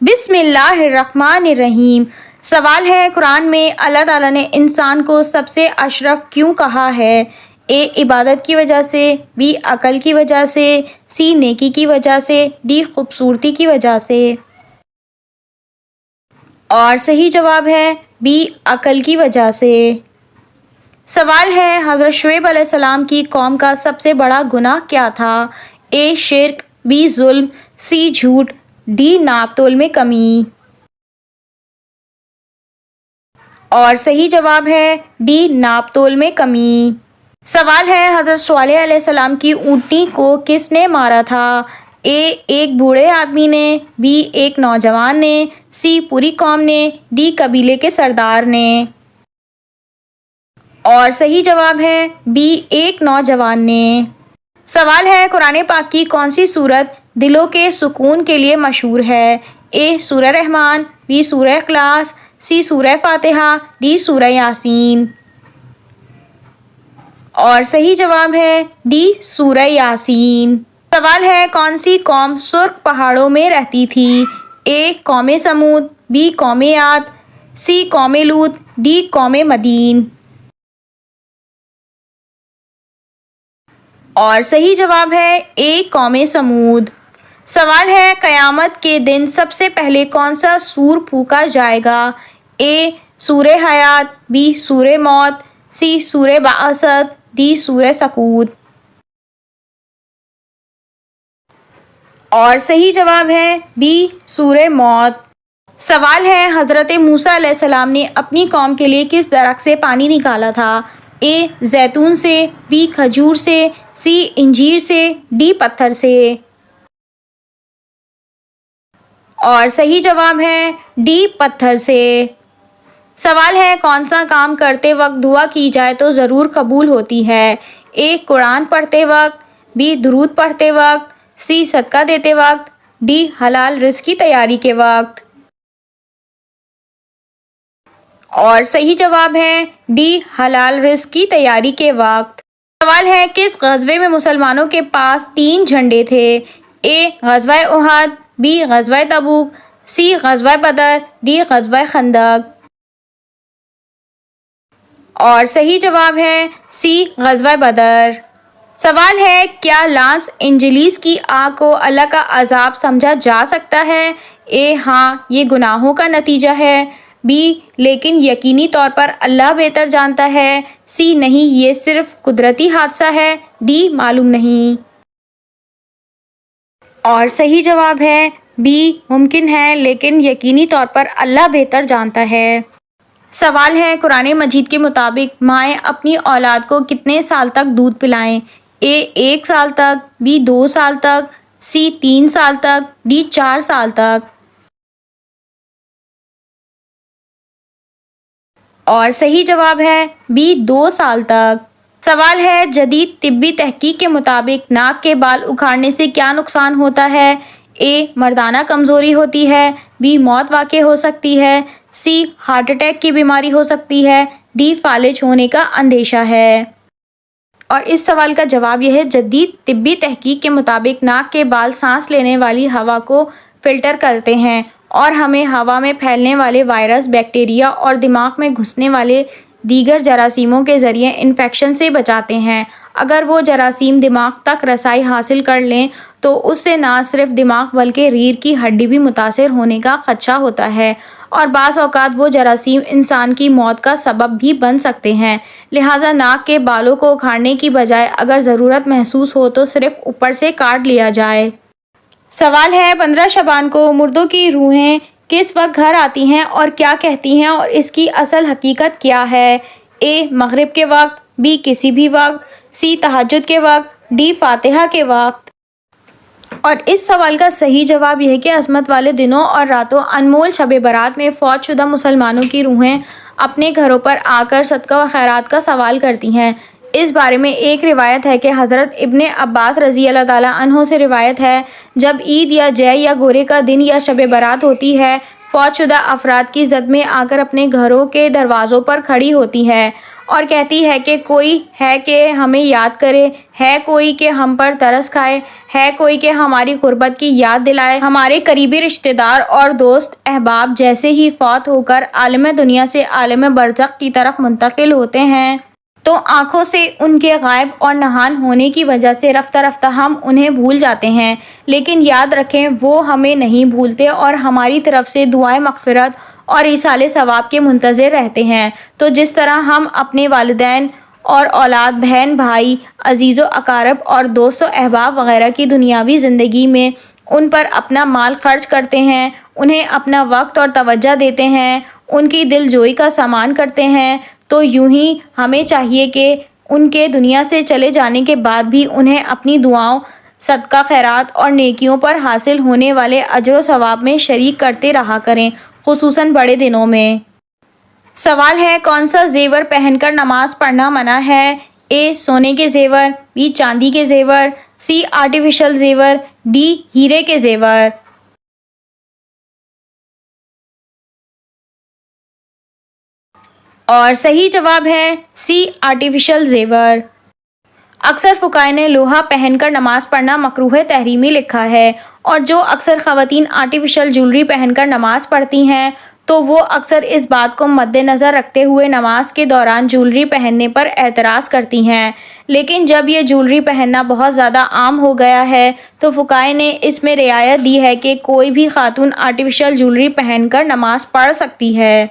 بسم اللہ الرحمن الرحیم۔ سوال ہے، قرآن میں اللہ تعالیٰ نے انسان کو سب سے اشرف کیوں کہا ہے؟ اے عبادت کی وجہ سے، بی عقل کی وجہ سے، سی نیکی کی وجہ سے، ڈی خوبصورتی کی وجہ سے۔ اور صحیح جواب ہے بی عقل کی وجہ سے۔ سوال ہے، حضرت شعیب علیہ السلام کی قوم کا سب سے بڑا گناہ کیا تھا؟ اے شرک، بی ظلم، سی جھوٹ، ڈی ناپ تول میں کمی۔ اور صحیح جواب ہے ڈی ناپ تول میں کمی۔ سوال ہے، حضرت صالح علیہ السلام کی اونٹنی کو کس نے مارا تھا؟ اے ایک بوڑھے آدمی نے، بی ایک نوجوان نے، سی پوری قوم نے، ڈی قبیلے کے سردار نے۔ اور صحیح جواب ہے بی ایک نوجوان نے۔ سوال ہے، قرآن پاک کی کون سی سورت دلوں کے سکون کے لیے مشہور ہے؟ اے سورہ رحمان، بی سورہ اخلاص، سی سورہ فاتحہ، ڈی سورہ یاسین۔ اور صحیح جواب ہے ڈی سورہ یاسین۔ سوال ہے، کون سی قوم سرخ پہاڑوں میں رہتی تھی؟ اے قوم سمود، بی قوم عاد، سی قوم لوط، ڈی قوم مدین۔ اور صحیح جواب ہے اے قوم سمود۔ سوال ہے، قیامت کے دن سب سے پہلے کون سا سور پھونکا جائے گا؟ اے سورہ حیات، بی سورہ موت، سی سورہ بعثت، ڈی سورہ سقوط۔ اور صحیح جواب ہے بی سورہ موت۔ سوال ہے، حضرت موسیٰ علیہ السلام نے اپنی قوم کے لیے کس درخت سے پانی نکالا تھا؟ اے زیتون سے، بی کھجور سے، سی انجیر سے، ڈی پتھر سے۔ اور صحیح جواب ہے ڈی پتھر سے۔ سوال ہے، کون سا کام کرتے وقت دعا کی جائے تو ضرور قبول ہوتی ہے؟ اے قرآن پڑھتے وقت، بی درود پڑھتے وقت، سی صدقہ دیتے وقت، ڈی حلال رزق کی تیاری کے وقت۔ اور صحیح جواب ہے ڈی حلال رزق کی تیاری کے وقت۔ سوال ہے، کس غزوے میں مسلمانوں کے پاس 3 جھنڈے تھے؟ اے غزوہ احد، بی غزوہ تبوک، سی غزوہ بدر، ڈی غزوہ خندق۔ اور صحیح جواب ہے سی غزوہ بدر۔ سوال ہے، کیا لاس اینجلیس کی آگ کو اللہ کا عذاب سمجھا جا سکتا ہے؟ اے ہاں، یہ گناہوں کا نتیجہ ہے، بی لیکن یقینی طور پر اللہ بہتر جانتا ہے، سی نہیں یہ صرف قدرتی حادثہ ہے، ڈی معلوم نہیں۔ اور صحیح جواب ہے بی ممکن ہے لیکن یقینی طور پر اللہ بہتر جانتا ہے۔ سوال ہے، قرآن مجید کے مطابق مائیں اپنی اولاد کو کتنے سال تک دودھ پلائیں؟ اے 1 سال تک، بی 2 سال تک، سی 3 سال تک، ڈی 4 سال تک۔ اور صحیح جواب ہے بی 2 سال تک۔ سوال ہے، جدید طبی تحقیق کے مطابق ناک کے بال اکھاڑنے سے کیا نقصان ہوتا ہے؟ اے مردانہ کمزوری ہوتی ہے، بی موت واقع ہو سکتی ہے، سی ہارٹ اٹیک کی بیماری ہو سکتی ہے، ڈی فالج ہونے کا اندیشہ ہے۔ اور اس سوال کا جواب یہ ہے، جدید طبی تحقیق کے مطابق ناک کے بال سانس لینے والی ہوا کو فلٹر کرتے ہیں اور ہمیں ہوا میں پھیلنے والے وائرس، بیکٹیریا اور دماغ میں گھسنے والے دیگر جراثیموں کے ذریعے انفیکشن سے بچاتے ہیں۔ اگر وہ جراثیم دماغ تک رسائی حاصل کر لیں تو اس سے نہ صرف دماغ بلکہ ریڑھ کی ہڈی بھی متاثر ہونے کا خدشہ ہوتا ہے اور بعض اوقات وہ جراثیم انسان کی موت کا سبب بھی بن سکتے ہیں۔ لہٰذا ناک کے بالوں کو اکھاڑنے کی بجائے اگر ضرورت محسوس ہو تو صرف اوپر سے کاٹ لیا جائے۔ سوال ہے، 15 شعبان کو مردوں کی روحیں کس وقت گھر آتی ہیں اور کیا کہتی ہیں اور اس کی اصل حقیقت کیا ہے؟ اے مغرب کے وقت، بی کسی بھی وقت، سی تہجد کے وقت، ڈی فاتحہ کے وقت۔ اور اس سوال کا صحیح جواب یہ ہے کہ عصمت والے دنوں اور راتوں انمول شب برات میں فوت شدہ مسلمانوں کی روحیں اپنے گھروں پر آ کر صدقہ و خیرات کا سوال کرتی ہیں۔ اس بارے میں ایک روایت ہے کہ حضرت ابن عباس رضی اللہ تعالیٰ عنہ سے روایت ہے، جب عید یا جے یا گورے کا دن یا شب برات ہوتی ہے، فوت شدہ افراد کی زد میں آ کر اپنے گھروں کے دروازوں پر کھڑی ہوتی ہے اور کہتی ہے کہ کوئی ہے کہ ہمیں یاد کرے، ہے کوئی کہ ہم پر ترس کھائے، ہے کوئی کہ ہماری غربت کی یاد دلائے۔ ہمارے قریبی رشتہ دار اور دوست احباب جیسے ہی فوت ہو کر عالم دنیا سے عالم برزخ کی طرف منتقل ہوتے ہیں تو آنکھوں سے ان کے غائب اور نہان ہونے کی وجہ سے رفتہ رفتہ ہم انہیں بھول جاتے ہیں، لیکن یاد رکھیں وہ ہمیں نہیں بھولتے اور ہماری طرف سے دعائیں مغفرت اور ایصال ثواب کے منتظر رہتے ہیں۔ تو جس طرح ہم اپنے والدین اور اولاد، بہن بھائی، عزیز و اقارب اور دوست و احباب وغیرہ کی دنیاوی زندگی میں ان پر اپنا مال خرچ کرتے ہیں، انہیں اپنا وقت اور توجہ دیتے ہیں، ان کی دل جوئی کا سامان کرتے ہیں، تو یوں ہی ہمیں چاہیے کہ ان کے دنیا سے چلے جانے کے بعد بھی انہیں اپنی دعاؤں، صدقہ خیرات اور نیکیوں پر حاصل ہونے والے اجر و ثواب میں شریک کرتے رہا کریں، خصوصاً بڑے دنوں میں۔ سوال ہے کون سا زیور پہن کر نماز پڑھنا منع ہے؟ اے سونے کے زیور، بی چاندی کے زیور، سی آرٹیفیشل زیور، ڈی ہیرے کے زیور۔ اور صحیح جواب ہے سی آرٹیفیشل زیور۔ اکثر فقہاء نے لوہا پہن کر نماز پڑھنا مکروہ تحریمی لکھا ہے، اور جو اکثر خواتین آرٹیفیشل جیولری پہن کر نماز پڑھتی ہیں تو وہ اکثر اس بات کو مد نظر رکھتے ہوئے نماز کے دوران جیولری پہننے پر اعتراض کرتی ہیں، لیکن جب یہ جیولری پہننا بہت زیادہ عام ہو گیا ہے تو فقہاء نے اس میں رعایت دی ہے کہ کوئی بھی خاتون آرٹیفیشل جیولری پہن کر نماز پڑھ سکتی ہے۔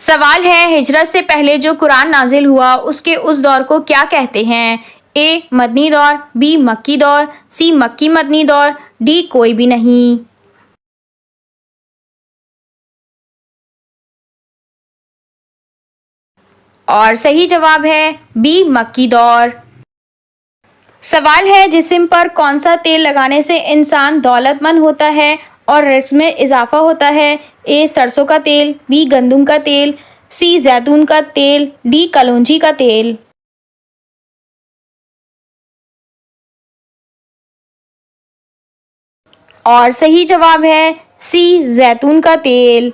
سوال ہے ہجرت سے پہلے جو قرآن نازل ہوا اس کے اس دور کو کیا کہتے ہیں؟ اے مدنی دور، بی مکی دور، سی مکی مدنی دور، ڈی کوئی بھی نہیں۔ اور صحیح جواب ہے بی مکی دور۔ سوال ہے جسم پر کون سا تیل لگانے سے انسان دولت مند ہوتا ہے اور رزق میں اضافہ ہوتا ہے؟ اے سرسوں کا تیل، بی گندم کا تیل، سی زیتون کا تیل، ڈی کلونجی کا تیل۔ اور صحیح جواب ہے سی زیتون کا تیل۔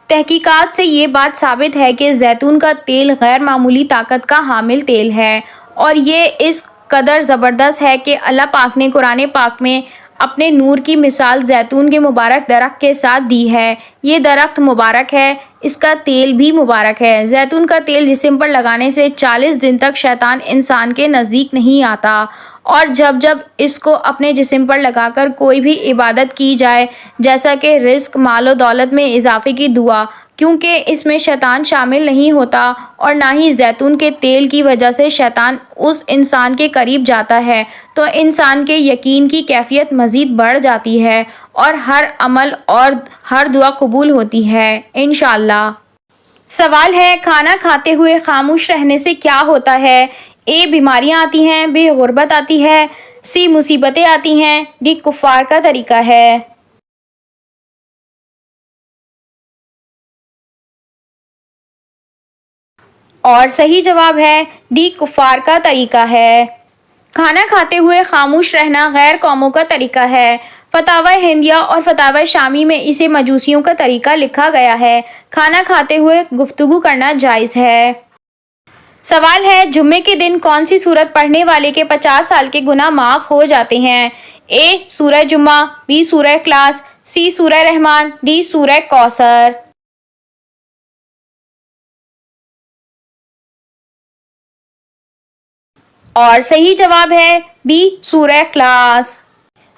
تحقیقات سے یہ بات ثابت ہے کہ زیتون کا تیل غیر معمولی طاقت کا حامل تیل ہے، اور یہ اس قدر زبردست ہے کہ اللہ پاک نے قرآن پاک میں اپنے نور کی مثال زیتون کے مبارک درخت کے ساتھ دی ہے۔ یہ درخت مبارک ہے، اس کا تیل بھی مبارک ہے۔ زیتون کا تیل جسم پر لگانے سے 40 دن تک شیطان انسان کے نزدیک نہیں آتا، اور جب اس کو اپنے جسم پر لگا کر کوئی بھی عبادت کی جائے، جیسا کہ رزق، مال و دولت میں اضافے کی دعا، کیونکہ اس میں شیطان شامل نہیں ہوتا اور نہ ہی زیتون کے تیل کی وجہ سے شیطان اس انسان کے قریب جاتا ہے، تو انسان کے یقین کی کیفیت مزید بڑھ جاتی ہے اور ہر عمل اور ہر دعا قبول ہوتی ہے انشاءاللہ۔ سوال ہے کھانا کھاتے ہوئے خاموش رہنے سے کیا ہوتا ہے؟ اے بیماریاں آتی ہیں، بی غربت آتی ہے، سی مصیبتیں آتی ہیں، ڈی کفار کا طریقہ ہے۔ اور صحیح جواب ہے ڈی کفار کا طریقہ ہے۔ کھانا کھاتے ہوئے خاموش رہنا غیر قوموں کا طریقہ ہے۔ فتاوی ہندیہ اور فتاوی شامی میں اسے مجوسیوں کا طریقہ لکھا گیا ہے۔ کھانا کھاتے ہوئے گفتگو کرنا جائز ہے۔ سوال ہے جمعے کے دن کون سی سورت پڑھنے والے کے 50 سال کے گناہ معاف ہو جاتے ہیں؟ اے سورہ جمعہ، بی سورہ اخلاص، سی سورہ رحمان، ڈی سورہ کوثر۔ اور صحیح جواب ہے بی سورہ اخلاص۔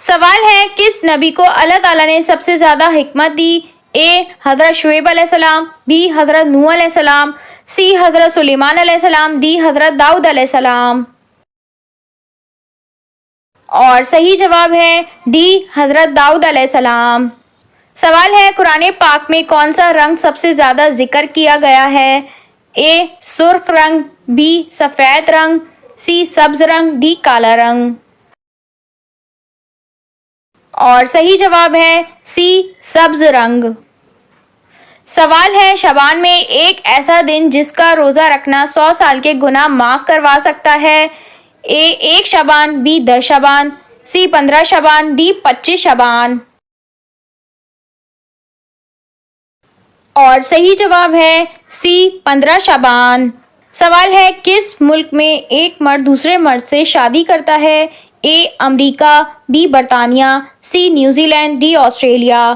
سوال ہے کس نبی کو اللہ تعالیٰ نے سب سے زیادہ حکمت دی؟ اے حضرت شعیب علیہ السلام، بی حضرت نوح علیہ السلام، سی حضرت سلیمان علیہ السلام، ڈی حضرت داؤد علیہ السلام۔ اور صحیح جواب ہے ڈی حضرت داؤد علیہ السلام۔ سوال ہے قرآن پاک میں کون سا رنگ سب سے زیادہ ذکر کیا گیا ہے؟ اے سرخ رنگ، بی سفید رنگ، سی سبز رنگ، ڈی کالا رنگ۔ اور صحیح جواب ہے سی سبز رنگ۔ سوال ہے شعبان میں ایک ایسا دن جس کا روزہ رکھنا 100 سال کے گناہ معاف کروا سکتا ہے؟ اے 1 شعبان، بی 10 شعبان، سی 15 شعبان، ڈی 25 شعبان۔ اور صحیح جواب ہے سی 15 شعبان۔ سوال ہے کس ملک میں ایک مرد دوسرے مرد سے شادی کرتا ہے؟ اے امریکہ، بی برطانیہ، سی نیوزی لینڈ، ڈی آسٹریلیا۔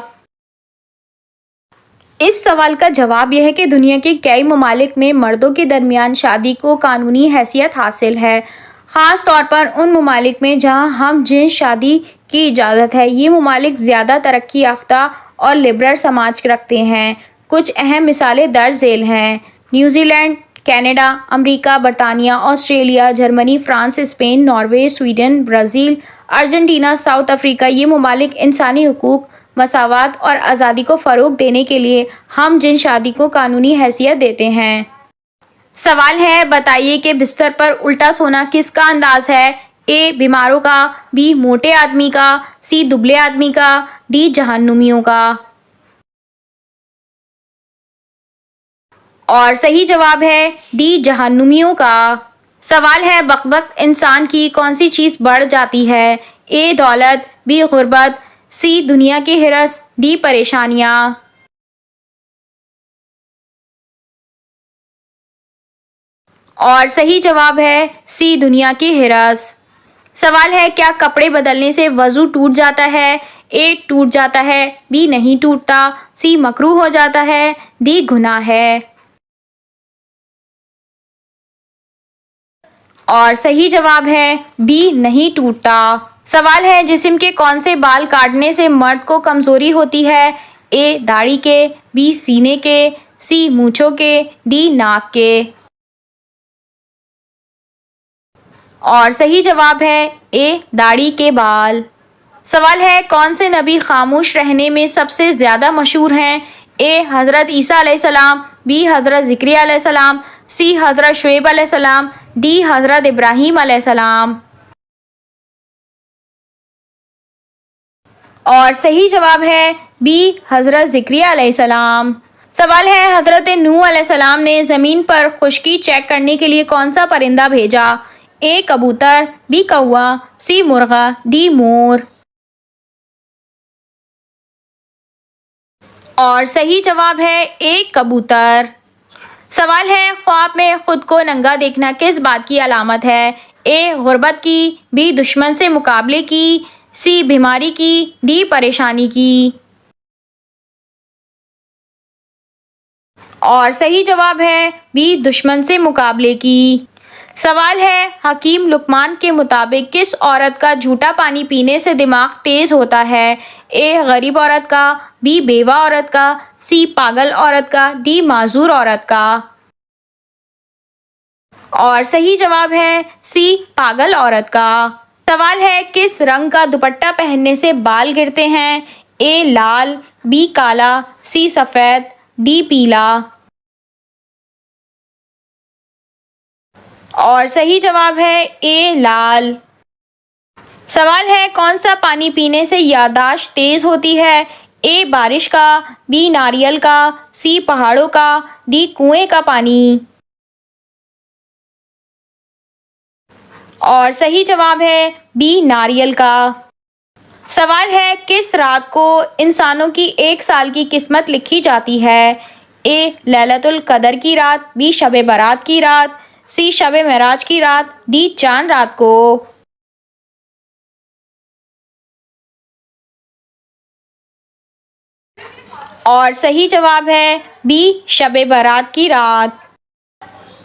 اس سوال کا جواب یہ ہے کہ دنیا کے کئی ممالک میں مردوں کے درمیان شادی کو قانونی حیثیت حاصل ہے، خاص طور پر ان ممالک میں جہاں ہم جنس شادی کی اجازت ہے۔ یہ ممالک زیادہ ترقی یافتہ اور لبرل سماج رکھتے ہیں۔ کچھ اہم مثالیں درج ذیل ہیں: نیوزی لینڈ، کینیڈا، امریکہ، برطانیہ، Australia, Germany, France, Spain, Norway, Sweden, Brazil, Argentina, South Africa. یہ ممالک انسانی حقوق، مساوات اور آزادی کو فروغ دینے کے لیے ہم جنس شادی کو قانونی حیثیت دیتے ہیں۔ سوال ہے بتائیے کہ بستر پر الٹا سونا کس کا انداز ہے؟ اے بیماروں کا، بی موٹے آدمی کا، سی دبلے آدمی کا، ڈی جہنمیوں کا۔ اور صحیح جواب ہے ڈی جہنمیوں کا۔ سوال ہے وقت وقت انسان کی کون سی چیز بڑھ جاتی ہے؟ اے دولت، بی غربت، سی دنیا کی ہرس، ڈی پریشانیاں۔ اور صحیح جواب ہے سی دنیا کی ہرس۔ سوال ہے کیا کپڑے بدلنے سے وضو ٹوٹ جاتا ہے؟ اے ٹوٹ جاتا ہے، بی نہیں ٹوٹتا، سی مکروہ ہو جاتا ہے، ڈی گناہ ہے۔ اور صحیح جواب ہے بی نہیں ٹوٹتا۔ سوال ہے جسم کے کون سے بال کاٹنے سے مرد کو کمزوری ہوتی ہے؟ اے داڑھی کے، بی سینے کے، سی مونچھوں کے، ڈی ناک کے۔ اور صحیح جواب ہے اے داڑھی کے بال۔ سوال ہے کون سے نبی خاموش رہنے میں سب سے زیادہ مشہور ہیں؟ اے حضرت عیسیٰ علیہ السلام، بی حضرت زکریا علیہ السلام، سی حضرت شعیب علیہ السلام، ڈی حضرت ابراہیم علیہ السلام۔ اور صحیح جواب ہے بی حضرت زکریا علیہ السلام۔ سوال ہے حضرت نوح علیہ السلام نے زمین پر خشکی چیک کرنے کے لیے کون سا پرندہ بھیجا؟ اے کبوتر، بی کوا، سی مرغا، ڈی مور۔ اور صحیح جواب ہے اے کبوتر۔ سوال ہے خواب میں خود کو ننگا دیکھنا کس بات کی علامت ہے؟ اے غربت کی، بی دشمن سے مقابلے کی، سی بیماری کی، ڈی پریشانی کی۔ اور صحیح جواب ہے بی دشمن سے مقابلے کی۔ سوال ہے حکیم لقمان کے مطابق کس عورت کا جھوٹا پانی پینے سے دماغ تیز ہوتا ہے؟ اے غریب عورت کا، بی بیوہ عورت کا، سی پاگل عورت کا، ڈی معذور عورت کا۔ اور صحیح جواب ہے سی پاگل عورت کا۔ سوال ہے کس رنگ کا دوپٹہ پہننے سے بال گرتے ہیں؟ اے لال، بی کالا، سی سفید، ڈی پیلا۔ اور صحیح جواب ہے اے لال۔ سوال ہے کون سا پانی پینے سے یادداشت تیز ہوتی ہے؟ اے بارش کا، بی ناریل کا، سی پہاڑوں کا، ڈی کنویں کا پانی۔ اور صحیح جواب ہے بی ناریل کا۔ سوال ہے کس رات کو انسانوں کی ایک سال کی قسمت لکھی جاتی ہے؟ اے لیلۃ القدر کی رات، بی شب برات کی رات، سی شب معراج کی رات، ڈی چاند رات کو۔ اور صحیح جواب ہے بی شب برات کی رات۔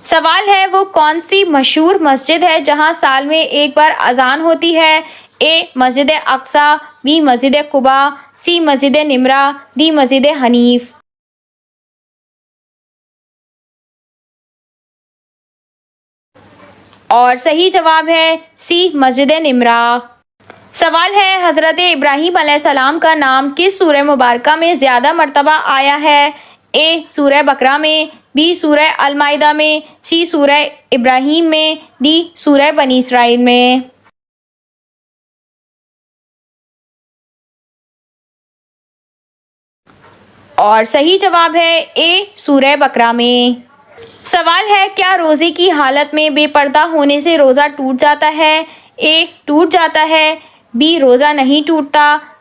سوال ہے وہ کون سی مشہور مسجد ہے جہاں سال میں ایک بار اذان ہوتی ہے؟ اے مسجد Aqsa, be Masjid Quba, C Masjid Nimra, D مسجد حنیف۔ اور صحیح جواب ہے سی مسجد نمرہ۔ سوال ہے حضرت ابراہیم علیہ السلام کا نام کس سورہ مبارکہ میں زیادہ مرتبہ آیا ہے؟ اے سورہ بقرہ میں، بی سورہ المائدہ میں، سی سورہ ابراہیم میں، ڈی سورہ بنی اسرائیل میں۔ اور صحیح جواب ہے اے سورہ بقرہ میں۔ سوال ہے کیا روزے کی حالت میں بے پردہ ہونے سے روزہ ٹوٹ جاتا ہے؟ اے ٹوٹ جاتا ہے، بی روزہ نہیں ٹوٹتا،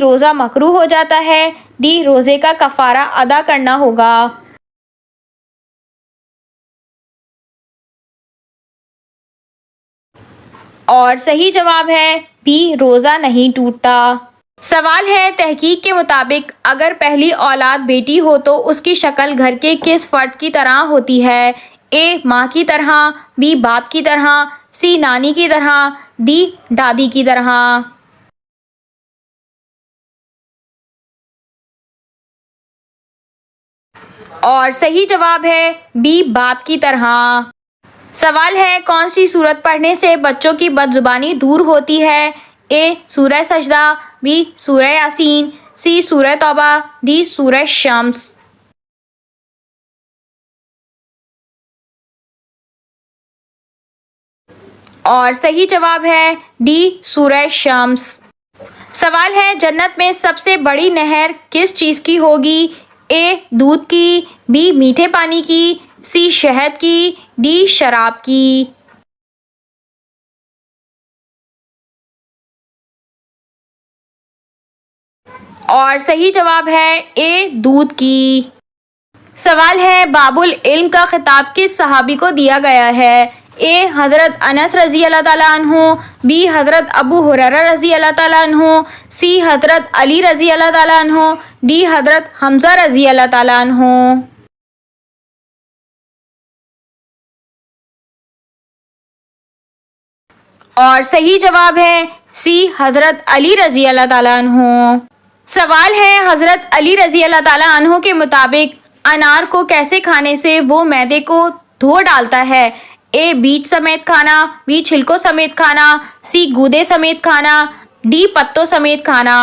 روزہ مکروہ ہو جاتا ہے، ڈی روزے کا کفارہ ادا کرنا ہوگا۔ اور صحیح جواب ہے بی روزہ نہیں ٹوٹتا۔ سوال ہے تحقیق کے مطابق اگر پہلی اولاد بیٹی ہو تو اس کی شکل گھر کے کس فرد کی طرح ہوتی ہے؟ اے ماں کی طرح، بی باپ کی طرح، سی نانی کی طرح، ڈی دادی کی طرح۔ اور صحیح جواب ہے بی باپ کی طرح۔ سوال ہے کون سی سورت پڑھنے سے بچوں کی بدزبانی دور ہوتی ہے؟ اے سورہ سجدہ، بی سورہ یاسین، سی سورہ توبہ، ڈی سورہ شمس۔ اور صحیح جواب ہے ڈی سورہ شمس۔ سوال ہے جنت میں سب سے بڑی نہر کس چیز کی ہوگی؟ اے دودھ کی، بی میٹھے پانی کی، سی شہد کی، ڈی شراب کی۔ اور صحیح جواب ہے اے دودھ کی۔ سوال ہے باب العلم کا خطاب کس صحابی کو دیا گیا ہے؟ اے حضرت انس رضی اللہ تعالیٰ عنہ، بی حضرت ابو ہریرہ رضی اللہ تعالیٰ عنہ، سی حضرت علی رضی اللہ تعالیٰ عنہ، ڈی حضرت حمزہ رضی اللہ تعالیٰ عنہ۔ اور صحیح جواب ہے سی حضرت علی رضی اللہ تعالیٰ عنہ۔ سوال ہے حضرت علی رضی اللہ تعالیٰ عنہ کے مطابق انار کو کیسے کھانے سے وہ معدے کو دھو ڈالتا ہے؟ اے بیج سمیت کھانا، بی چھلکوں سمیت کھانا، سی گودے سمیت کھانا، ڈی پتوں سمیت کھانا۔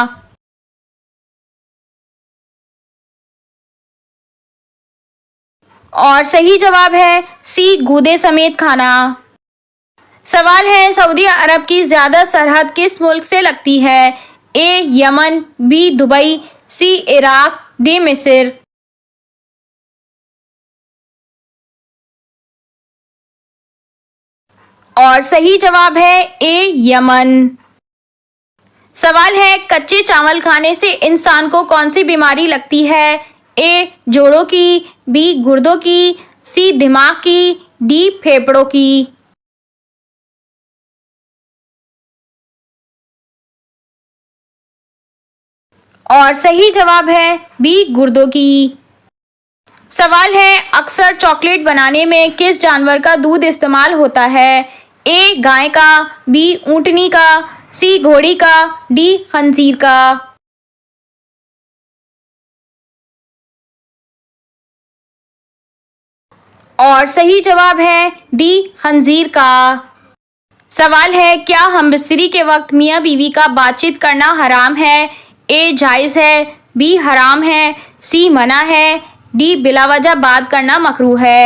اور صحیح جواب ہے سی گودے سمیت کھانا۔ سوال ہے سعودی عرب کی زیادہ سرحد کس ملک سے لگتی ہے؟ A Yemen, B Dubai, C Iraq, D مصر۔ اور صحیح جواب ہے اے یمن۔ سوال ہے کچے چاول کھانے سے انسان کو کون سی بیماری لگتی ہے؟ اے جوڑوں کی، بی گردوں کی، سی دماغ کی، ڈی پھیپھڑوں کی۔ اور صحیح جواب ہے بی گردوں کی۔ سوال ہے اکثر چاکلیٹ بنانے میں کس جانور کا دودھ استعمال ہوتا ہے؟ اے گائے کا، بی اونٹنی کا، سی گھوڑی کا، ڈی خنزیر کا۔ اور صحیح جواب ہے ڈی خنزیر کا۔ سوال ہے کیا ہم بستری کے وقت میاں بیوی کا بات چیت کرنا حرام ہے؟ اے جائز ہے، بی حرام ہے، سی منع ہے، ڈی بلا وجہ بات کرنا مکروہ ہے۔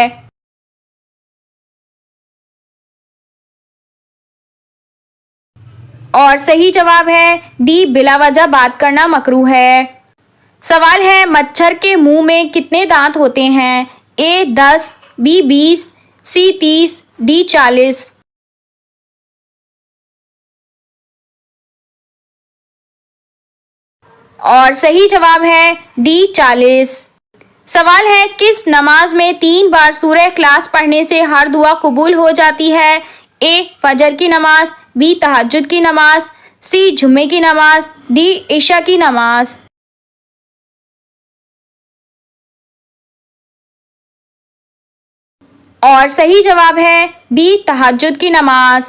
اور صحیح جواب ہے ڈی بلا وجہ بات کرنا مکروہ ہے۔ سوال ہے مچھر کے منہ میں کتنے دانت ہوتے ہیں؟ اے 10، بی 20، سی 30، ڈی 40۔ اور صحیح جواب ہے ڈی 40۔ سوال ہے کس نماز میں 3 بار سورہ اخلاص پڑھنے سے ہر دعا قبول ہو جاتی ہے؟ اے فجر کی نماز، بی تہجد کی نماز، سی جمعے کی نماز، ڈی عشاء کی نماز۔ اور صحیح جواب ہے بی تہجد کی نماز۔